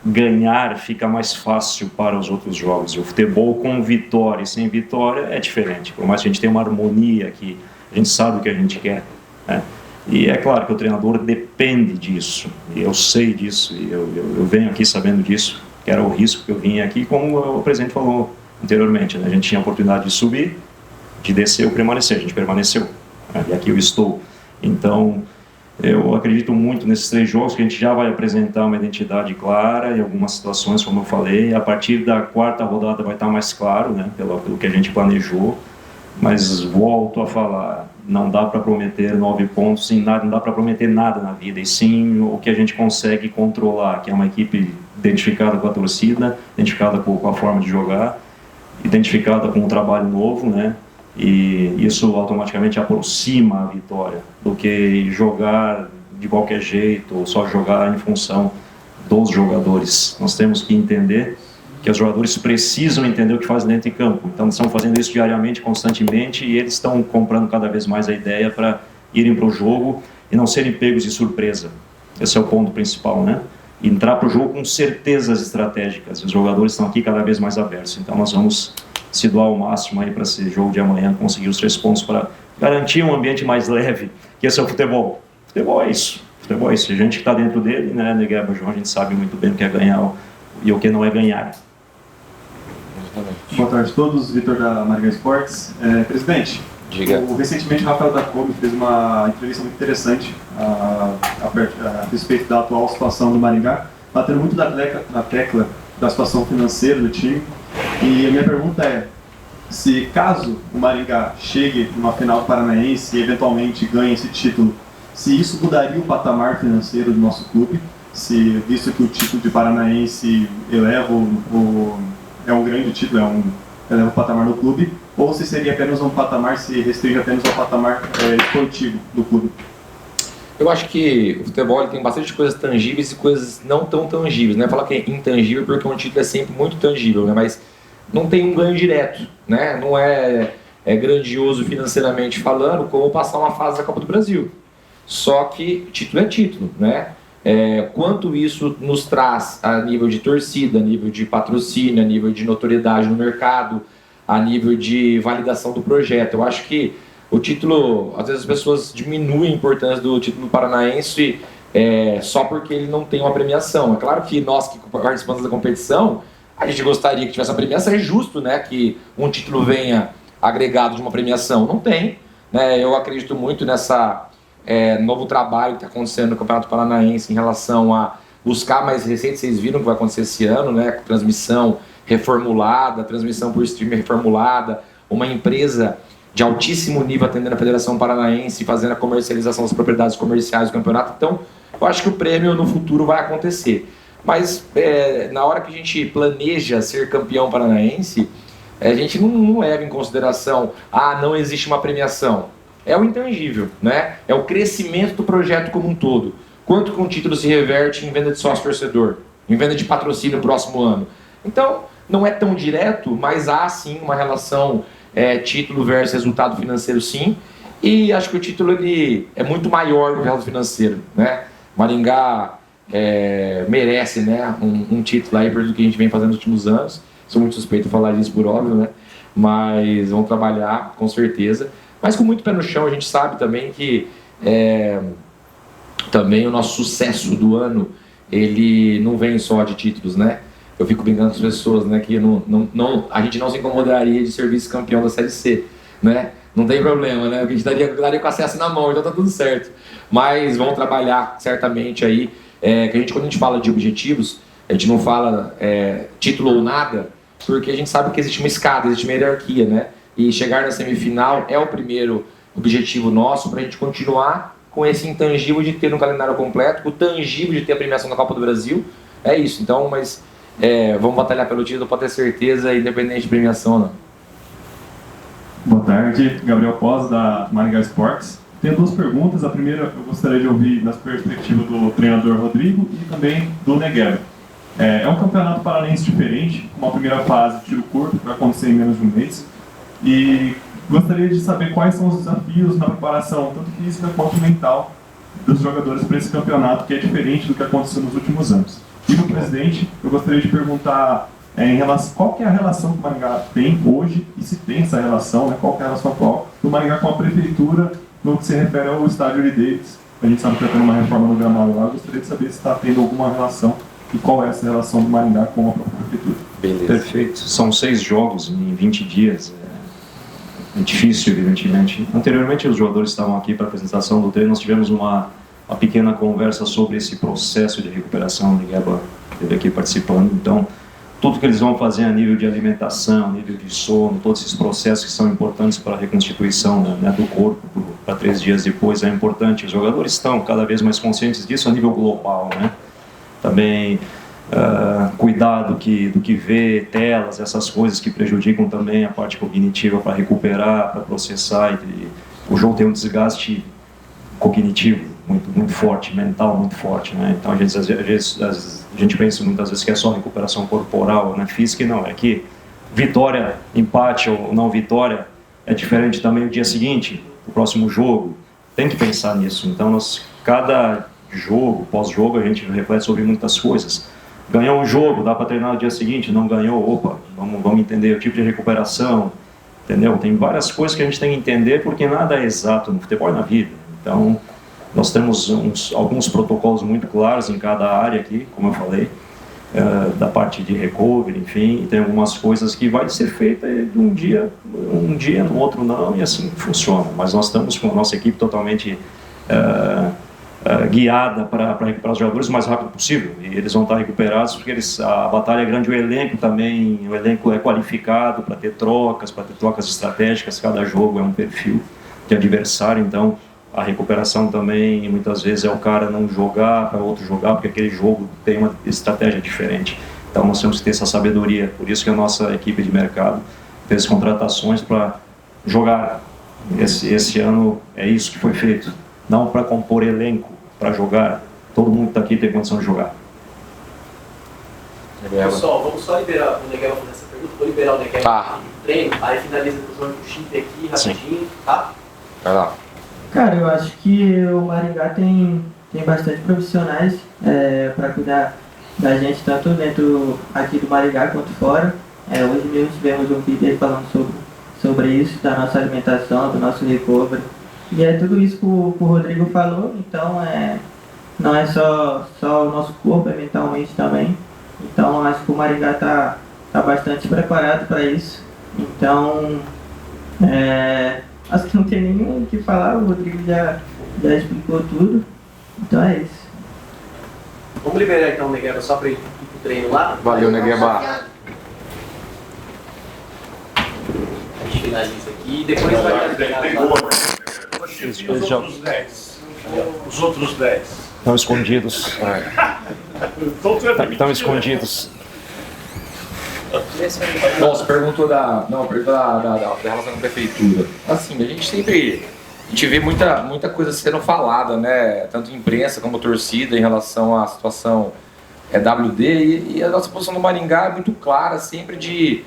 ganhar fica mais fácil para os outros jogos. E o futebol com vitória e sem vitória é diferente, por mais que a gente tenha uma harmonia aqui, a gente sabe o que a gente quer, né? E é claro que o treinador depende disso, e eu sei disso, e eu venho aqui sabendo disso, que era o risco que eu vinha aqui, como o presidente falou anteriormente, né? A gente tinha a oportunidade de subir, de descer ou permanecer, a gente permaneceu, né? E aqui eu estou. Então, eu acredito muito nesses 3 jogos, que a gente já vai apresentar uma identidade clara em algumas situações, como eu falei. A partir da 4ª rodada vai estar mais claro, né? Pelo que a gente planejou, mas volto a falar, não dá para prometer 9 pontos em nada, não dá para prometer nada na vida, e sim o que a gente consegue controlar, que é uma equipe identificada com a torcida, identificada com a forma de jogar, identificada com um trabalho novo, né? E isso automaticamente aproxima a vitória do que jogar de qualquer jeito ou só jogar em função dos jogadores. Nós temos que entender que os jogadores precisam entender o que fazem dentro de campo. Então, eles estão fazendo isso diariamente, constantemente, e eles estão comprando cada vez mais a ideia para irem para o jogo e não serem pegos de surpresa. Esse é o ponto principal, né? Entrar para o jogo com certezas estratégicas. Os jogadores estão aqui cada vez mais abertos. Então, nós vamos se doar ao máximo aí para esse jogo de amanhã, conseguir os 3 pontos para garantir um ambiente mais leve, que esse é o futebol. Futebol é isso. Futebol é isso. A gente que está dentro dele, né, Negueba, João, a gente sabe muito bem o que é ganhar e o que não é ganhar. Boa tarde a todos, Vitor da Maringá Esportes. Presidente, Diga. Recentemente o Rafael Dacobe fez uma entrevista muito interessante a respeito da atual situação do Maringá, batendo muito na tecla da situação financeira do time. E a minha pergunta é, se caso o Maringá chegue numa final paranaense e eventualmente ganhe esse título, se isso mudaria o patamar financeiro do nosso clube, visto que o título de paranaense eleva é um grande título, eleva o patamar do clube, ou se seria apenas um patamar, se restringe apenas ao patamar esportivo do clube? Eu acho que o futebol tem bastante coisas tangíveis e coisas não tão tangíveis, né? Falar que é intangível porque um título é sempre muito tangível, né? Mas não tem um ganho direto, né? Não é grandioso financeiramente falando como passar uma fase da Copa do Brasil. Só que título é título, né? Quanto isso nos traz a nível de torcida, a nível de patrocínio, a nível de notoriedade no mercado, a nível de validação do projeto. Eu acho que o título, às vezes as pessoas diminuem a importância do título paranaense só porque ele não tem uma premiação. É claro que nós que participamos da competição, a gente gostaria que tivesse uma premiação. É justo, né, que um título venha agregado de uma premiação. Não tem, né? Eu acredito muito nessa novo trabalho que está acontecendo no Campeonato Paranaense em relação a buscar mais receitas. Vocês viram o que vai acontecer esse ano, né? Transmissão reformulada, transmissão por streaming reformulada, uma empresa de altíssimo nível atendendo a Federação Paranaense, fazendo a comercialização das propriedades comerciais do campeonato. Então, eu acho que o prêmio no futuro vai acontecer. Mas na hora que a gente planeja ser campeão paranaense, a gente não leva em consideração, não existe uma premiação. É o intangível, né? É o crescimento do projeto como um todo. Quanto que um título se reverte em venda de sócio-torcedor, em venda de patrocínio no próximo ano. Então, não é tão direto, mas há sim uma relação título versus resultado financeiro, sim. E acho que o título ele é muito maior do que o resultado financeiro, né? Maringá merece, né, um título aí por do que a gente vem fazendo nos últimos anos. Sou muito suspeito de falar disso por óbvio, né? Mas vamos trabalhar com certeza. Mas com muito pé no chão. A gente sabe também que também o nosso sucesso do ano ele não vem só de títulos, né? Eu fico brincando com as pessoas, né, que a gente não se incomodaria de ser vice-campeão da Série C, né? Não tem problema, né? A gente daria com acesso na mão, então tá tudo certo. Mas vamos trabalhar certamente aí, que quando a gente fala de objetivos, a gente não fala título ou nada, porque a gente sabe que existe uma escada, existe uma hierarquia, né? E chegar na semifinal é o primeiro objetivo nosso para a gente continuar com esse intangível de ter um calendário completo, o tangível de ter a premiação da Copa do Brasil. É isso, então, mas vamos batalhar pelo título, pode ter certeza, independente de premiação ou não. Boa tarde, Gabriel Pós, da Maringá Esportes. Tenho duas perguntas. A primeira eu gostaria de ouvir nas perspectivas do treinador Rodrigo e também do Negueba. É um campeonato paranaense diferente, com uma primeira fase de tiro curto, que vai acontecer em menos de um mês. E gostaria de saber quais são os desafios na preparação, tanto física quanto mental, dos jogadores para esse campeonato, que é diferente do que aconteceu nos últimos anos. E do presidente, eu gostaria de perguntar em relação, qual que é a relação que o Maringá tem hoje, e se tem essa relação, né, qual que é a relação atual do Maringá com a prefeitura no que se refere ao estádio Uri Davis. A gente sabe que está tendo uma reforma no gramado lá, eu gostaria de saber se está tendo alguma relação e qual é essa relação do Maringá com a própria prefeitura. Beleza. Perfeito. São 6 jogos em 20 dias. É difícil, evidentemente. Anteriormente, os jogadores estavam aqui para a apresentação do treino. Nós tivemos uma pequena conversa sobre esse processo de recuperação. O Negueba esteve aqui participando. Então, tudo que eles vão fazer a nível de alimentação, a nível de sono, todos esses processos que são importantes para a reconstituição, né, do corpo para 3 dias depois é importante. Os jogadores estão cada vez mais conscientes disso a nível global, né? Também cuidar do que vê, telas, essas coisas que prejudicam também a parte cognitiva para recuperar, para processar. O jogo tem um desgaste cognitivo muito forte, mental muito forte, né? Então a gente pensa muitas vezes que é só recuperação corporal, né? Física, e não, é que vitória, empate ou não vitória é diferente também o dia seguinte, o próximo jogo, tem que pensar nisso. Então cada jogo, pós-jogo, a gente reflete sobre muitas coisas. Ganhou um jogo, dá para treinar no dia seguinte, não ganhou, opa, vamos entender o tipo de recuperação, entendeu? Tem várias coisas que a gente tem que entender, porque nada é exato no futebol e na vida. Então, nós temos alguns protocolos muito claros em cada área aqui, como eu falei. da parte de recovery, enfim, tem algumas coisas que vai ser feita de um dia, no outro não, e assim funciona. Mas nós estamos com a nossa equipe totalmente guiada para recuperar os jogadores o mais rápido possível, e eles vão estar recuperados porque a batalha é grande, o elenco também, o elenco é qualificado para ter trocas estratégicas, cada jogo é um perfil de adversário, então a recuperação também, muitas vezes, é o cara não jogar para outro jogar, porque aquele jogo tem uma estratégia diferente. Então nós temos que ter essa sabedoria, por isso que a nossa equipe de mercado fez contratações para jogar. Esse ano é isso que foi feito, não para compor elenco, para jogar. Todo mundo está aqui tem condição de jogar. Pessoal, vamos só liberar o Negueba fazer essa pergunta, vou liberar o Negueba no treino, aí finaliza com o João e o Chip aqui, rapidinho, tá? Vai lá. Cara, eu acho que o Maringá tem bastante profissionais para cuidar da gente, tanto dentro aqui do Maringá quanto fora. Hoje mesmo tivemos um vídeo aí falando sobre isso, da nossa alimentação, do nosso recovery. E é tudo isso que o Rodrigo falou, então não é só o nosso corpo, é mentalmente também. Então acho que o Maringá tá bastante preparado para isso. Então, acho que não tem nenhum o que falar, o Rodrigo já explicou tudo. Então é isso. Vamos liberar então o Negueba só para ir pro treino lá? Valeu, Negueba. A gente finaliza aqui e depois vai liberar. Os outros 10. Os outros 10. Estão escondidos. Estão escondidos. Bom, você perguntou da relação com a prefeitura. Assim, a gente vê muita coisa sendo falada, né? Tanto imprensa como torcida em relação à situação WD, e a nossa posição do Maringá é muito clara, sempre de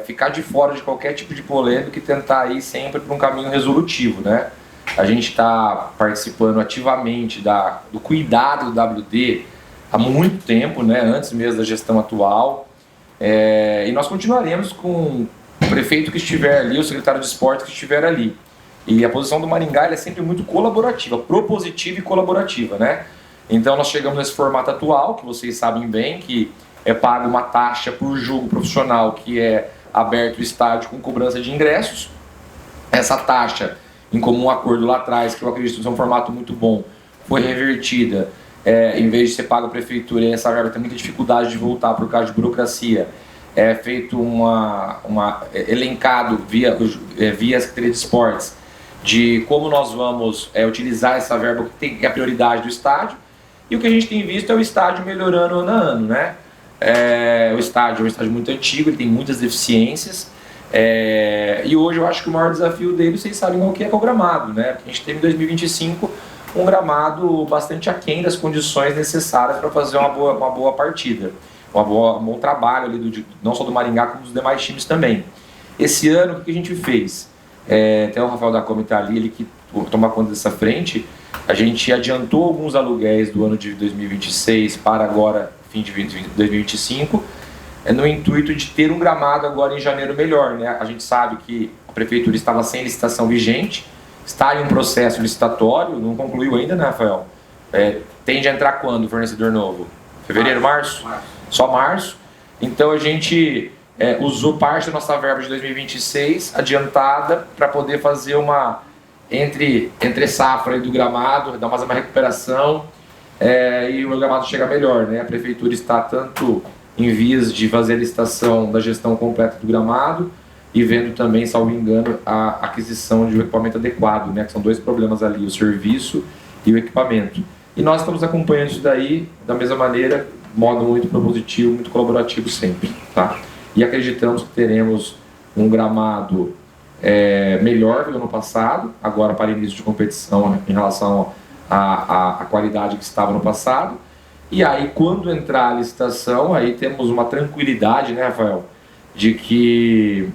ficar de fora de qualquer tipo de polêmica e tentar ir sempre para um caminho resolutivo, né? A gente está participando ativamente do cuidado do WD há muito tempo, né? Antes mesmo da gestão atual. E nós continuaremos com o prefeito que estiver ali, o secretário de esportes que estiver ali. E a posição do Maringá é sempre muito colaborativa, propositiva e colaborativa, né? Então nós chegamos nesse formato atual, que vocês sabem bem, que é pago uma taxa por jogo profissional, que é aberto o estádio com cobrança de ingressos. Essa taxa, em comum acordo lá atrás, que eu acredito ser um formato muito bom, foi revertida. Em vez de ser pago a prefeitura, e essa verba tem muita dificuldade de voltar por causa de burocracia, é feito elencado via a Secretaria de Esportes de como nós vamos utilizar essa verba, que é a prioridade do estádio, e o que a gente tem visto é o estádio melhorando ano a ano, né? O estádio é um estádio muito antigo, ele tem muitas deficiências, e hoje eu acho que o maior desafio dele, vocês sabem o que é o gramado, né? Porque a gente teve em 2025 um gramado bastante aquém das condições necessárias para fazer uma boa partida, um bom trabalho ali não só do Maringá, como dos demais times também. Esse ano, o que a gente fez? Até o Rafael da Come está ali, ele que toma conta dessa frente. A gente adiantou alguns aluguéis do ano de 2026 para agora, fim de 2025, no intuito de ter um gramado agora em janeiro melhor, né? A gente sabe que a prefeitura estava sem licitação vigente, está em um processo licitatório, não concluiu ainda, né, Rafael? Tende a entrar quando o fornecedor novo? Fevereiro, março? Só março. Então a gente usou parte da nossa verba de 2026 adiantada para poder fazer uma entre safra do gramado, dar mais uma recuperação e o gramado chega melhor, né? A prefeitura está tanto em vias de fazer a licitação da gestão completa do gramado e vendo também, salvo engano, a aquisição de um equipamento adequado, né? Que são dois problemas ali, o serviço e o equipamento. E nós estamos acompanhando isso daí da mesma maneira, de modo muito propositivo, muito colaborativo sempre, tá? E acreditamos que teremos um gramado melhor do ano passado, agora para início de competição em relação à qualidade que estava no passado. E aí, quando entrar a licitação, aí temos uma tranquilidade, né, Rafael, de que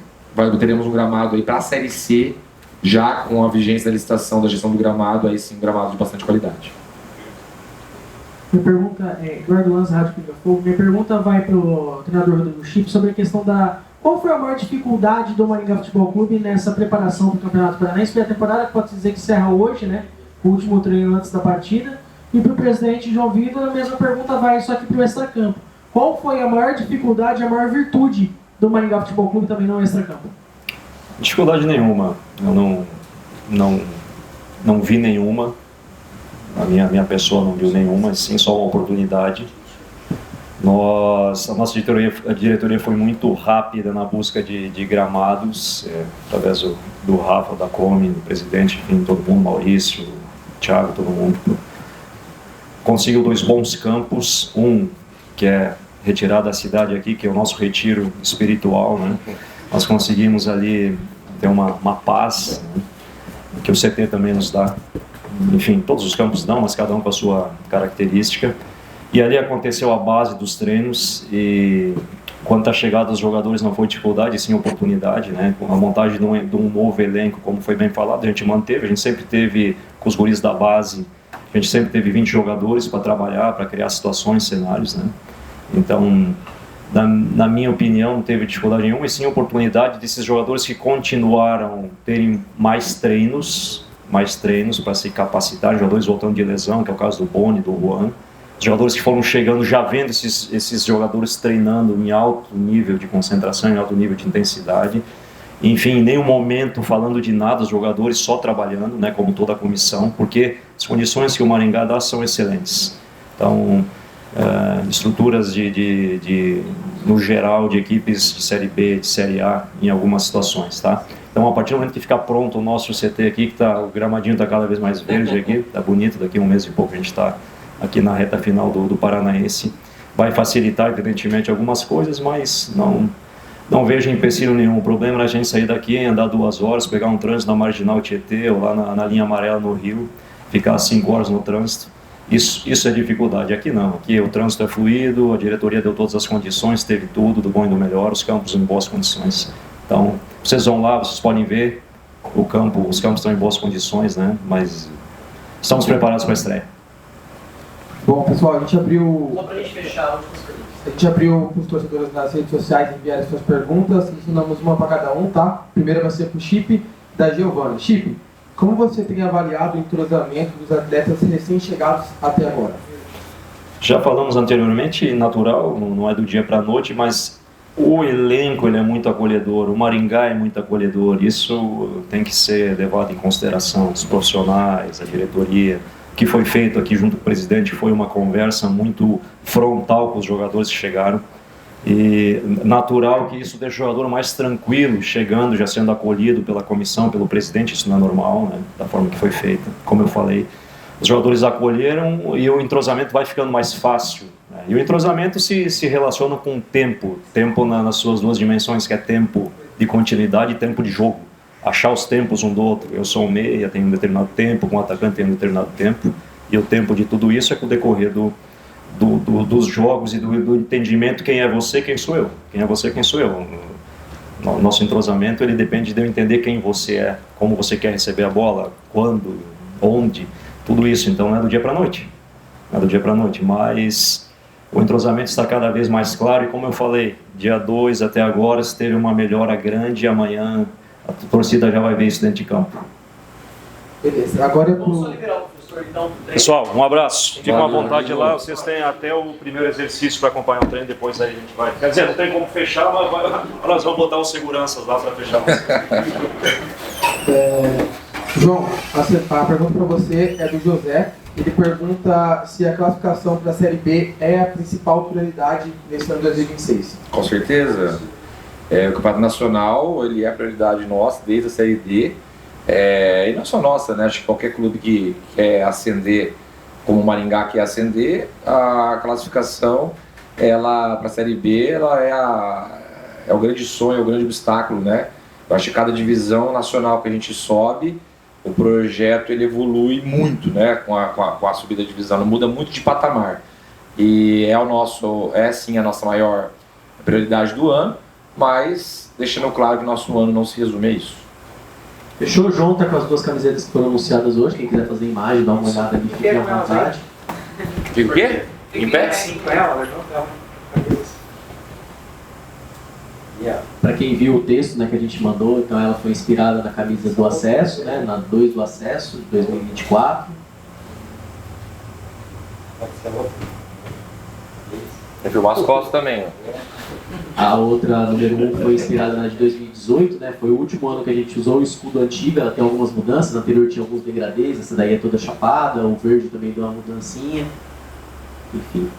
teremos um gramado aí para a Série C, já com a vigência da licitação da gestão do gramado, aí sim, um gramado de bastante qualidade. Minha pergunta é, Eduardo Lanza, Rádio Pinga Fogo. Minha pergunta vai para o treinador do Chip sobre a questão qual foi a maior dificuldade do Maringá Futebol Clube nessa preparação do Campeonato Paranaense? Foi a temporada que pode dizer que encerra hoje, né? O último treino antes da partida. E para o presidente João Vitor, a mesma pergunta vai só aqui para o extracampo. Qual foi a maior dificuldade, a maior virtude do Maringá Futebol Clube também no extracampo? Dificuldade nenhuma. Eu não vi nenhuma. A minha pessoa não viu nenhuma, sim só uma oportunidade. A nossa diretoria foi muito rápida na busca de gramados, através do Rafa, da Come, do presidente, enfim, todo mundo, Maurício, Thiago, todo mundo. Conseguiu 2 bons campos, um que é retirado da cidade aqui, que é o nosso retiro espiritual, né? Nós conseguimos ali ter uma paz, né? Que o CT também nos dá. Enfim, todos os campos dão, mas cada um com a sua característica. E ali aconteceu a base dos treinos e quanto à chegada dos jogadores não foi dificuldade, sim oportunidade, né? A montagem de um novo elenco, como foi bem falado, a gente manteve, a gente sempre teve com os guris da base, a gente sempre teve 20 jogadores para trabalhar, para criar situações, cenários, né? Então, na minha opinião, não teve dificuldade nenhuma, e sim oportunidade desses jogadores que continuaram terem mais treinos para se capacitar, jogadores voltando de lesão, que é o caso do Boni, do Juan, jogadores que foram chegando já vendo esses jogadores treinando em alto nível de concentração, em alto nível de intensidade. Enfim, em nenhum momento falando de nada, os jogadores só trabalhando, né, como toda a comissão, porque as condições que o Maringá dá são excelentes. Então, estruturas no geral de equipes de Série B, de Série A, em algumas situações, tá? Então, a partir do momento que ficar pronto o nosso CT aqui, que o gramadinho está cada vez mais verde aqui, está bonito, daqui a um mês e pouco a gente está aqui na reta final do Paranaense, vai facilitar, evidentemente, algumas coisas, mas não vejo empecilho nenhum. O problema é a gente sair daqui, andar 2 horas, pegar um trânsito na Marginal Tietê ou lá na linha amarela no Rio, ficar 5 horas no trânsito. Isso é dificuldade. Aqui não, aqui o trânsito é fluido, a diretoria deu todas as condições, teve tudo, do bom e do melhor, os campos em boas condições. Então, vocês vão lá, vocês podem ver os campos estão em boas condições, né? Mas estamos preparados para a estreia. Bom, pessoal, a gente abriu... Só para a gente fechar, últimas perguntas. A gente abriu para os torcedores nas redes sociais enviarem suas perguntas, ensinamos uma para cada um, tá? A primeira vai ser para o Chip, da Giovana. Chip, como você tem avaliado o entrosamento dos atletas recém-chegados até agora? Já falamos anteriormente, natural, não é do dia para a noite, mas o elenco ele é muito acolhedor, o Maringá é muito acolhedor, isso tem que ser levado em consideração, os profissionais, a diretoria. O que foi feito aqui junto com o presidente foi uma conversa muito frontal com os jogadores que chegaram, e natural que isso deixa o jogador mais tranquilo, chegando, já sendo acolhido pela comissão, pelo presidente, isso não é normal, né, da forma que foi feita, como eu falei. Os jogadores acolheram e o entrosamento vai ficando mais fácil, né? E o entrosamento se relaciona com o tempo nas suas 2 dimensões, que é tempo de continuidade e tempo de jogo. Achar os tempos um do outro. Eu sou um meia, tenho um determinado tempo, com um atacante tem um determinado tempo, e o tempo de tudo isso é com o decorrer dos jogos e do entendimento quem é você, quem sou eu. Quem é você, quem sou eu. O nosso entrosamento ele depende de eu entender quem você é, como você quer receber a bola, quando, onde, tudo isso. Então não é do dia para a noite. Não é do dia para a noite, mas o entrosamento está cada vez mais claro, e como eu falei, dia 2 até agora teve uma melhora grande, e amanhã a torcida já vai ver isso dentro de campo. Beleza, agora é Vamos só liberar o professor, então. Pessoal, um abraço. Fiquem à vontade lá, vocês têm até o primeiro exercício para acompanhar o treino, depois aí a gente vai... Quer dizer, não tem como fechar, mas nós vamos botar os seguranças lá para fechar. João, a pergunta para você é do José. Ele pergunta se a classificação para a Série B é a principal prioridade nesse ano de 2026. Com certeza. O Campeonato Nacional ele é a prioridade nossa desde a Série D, e não só nossa, né? Acho que qualquer clube que quer ascender, como o Maringá quer ascender, a classificação para a Série B ela é o grande sonho, é o grande obstáculo, né? Eu acho que cada divisão nacional que a gente sobe, o projeto ele evolui muito, né? Com a subida de divisão, não muda muito de patamar, e é sim a nossa maior prioridade do ano. Mas deixando claro que nosso ano não se resume a isso. Fechou? O João tá com as 2 camisetas que foram anunciadas hoje. Quem quiser fazer imagem, dá uma olhada ali, fique à vontade. Fica o quê? Em pé? Para quem viu o texto, né, que a gente mandou, então ela foi inspirada na camisa do acesso, né, na 2 do acesso, de 2024. Tem que filmar as costas também, ó. A outra, número 1, foi inspirada na de 2018, né? Foi o último ano que a gente usou o escudo antigo, ela tem algumas mudanças, na anterior tinha alguns degradês, essa daí é toda chapada, o verde também deu uma mudancinha. Enfim,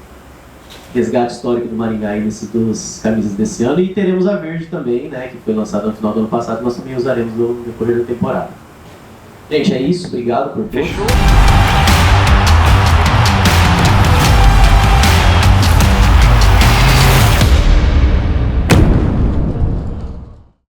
resgate histórico do Maringá aí nessas duas camisas desse ano. E teremos a verde também, né? Que foi lançada no final do ano passado, nós também usaremos no decorrer da temporada. Gente, é isso, obrigado por tudo.